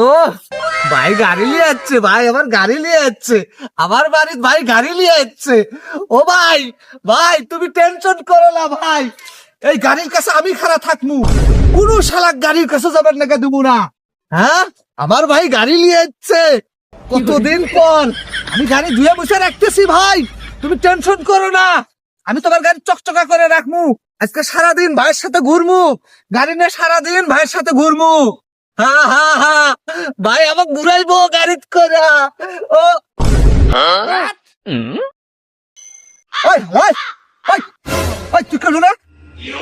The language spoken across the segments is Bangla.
ও ভাই গাড়ি নিয়ে যাচ্ছে, ভাই আমার গাড়ি নিয়ে যাচ্ছে, আমার বাড়ির ভাই গাড়ি নিয়ে যাচ্ছে। ও ভাই, ভাই তুমি টেনশন করো না ভাই, এই গাড়ির কাছে আমি খাড়া থাকমু, কোনো শালাক গাড়ির কাছে যাবেন না দেবো না। হ্যাঁ, আমার ভাই গাড়ি নিয়ে যাচ্ছে, কতদিন পর আমি গাড়ি ধুয়ে বসে রাখতেছি ভাই, তুমি টেনশন করো না, আমি তোমার গাড়ি চকচকা করে রাখমু। আজকে সারাদিন ভাইয়ের সাথে ঘুরমু, গাড়ি নিয়ে সারাদিন ভাইয়ের সাথে ঘুরমু। হা হা হা, ভাই আমাকে ঘুরাইবো গাড়ি করে। ও ওই ওই ওই ওই তুই কেন না?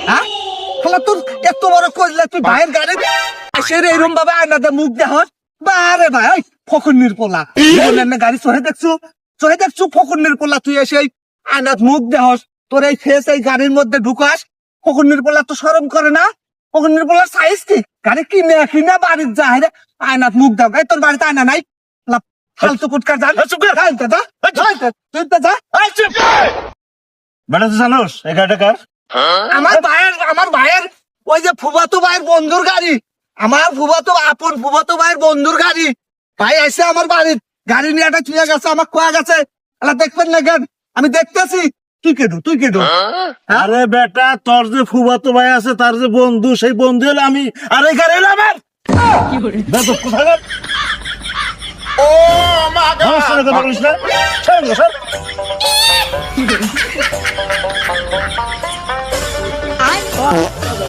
হ্যাঁ, খালা তোর এত বড় কইলা তুই ভাইয়ের গাড়ি এসে এরকম ভাবে আয়নাতে মুখ দেহস? বারে ভাই ফকন্নির পোলা, গাড়ি চহে দেখছো ফকন্নির পোলা, তুই এসে আয়নাত মুখ দেহস, তোর এই ফেস এই গাড়ির মধ্যে ঢুকাস, ফকন্নির পোলা তো শরম করে না? ফকন্নির পোলার সাইজ কি? গাড়ি কিনে বাড়ির যা রে আয়নাত মুখ দাও, তোর বাড়িতে আয়না নাই? ফালতু কুটকার যান জানোস এই গাড়িটা কার? আমার ভাইয়ের ওই যে ফুফাতো ভাইয়ের বন্ধুর গাড়ি, আমার ফুফাতো ভাইয়ের বন্ধুর গাড়ি। ভাই আইসে আমার বাড়ির গাড়ি নিয়ে একটা চুয়ে গেছে, আমার খোয়া গেছে, দেখবেন না কেন? আমি দেখতেছি। তুই কেডু? আরে বেটা, তোর যে ফুফাতো ভাই আছে তার যে বন্ধু, সেই বন্ধু হলো আমি, আর এই গাড়ি হলো আমার। ও মা কথা বলিস না।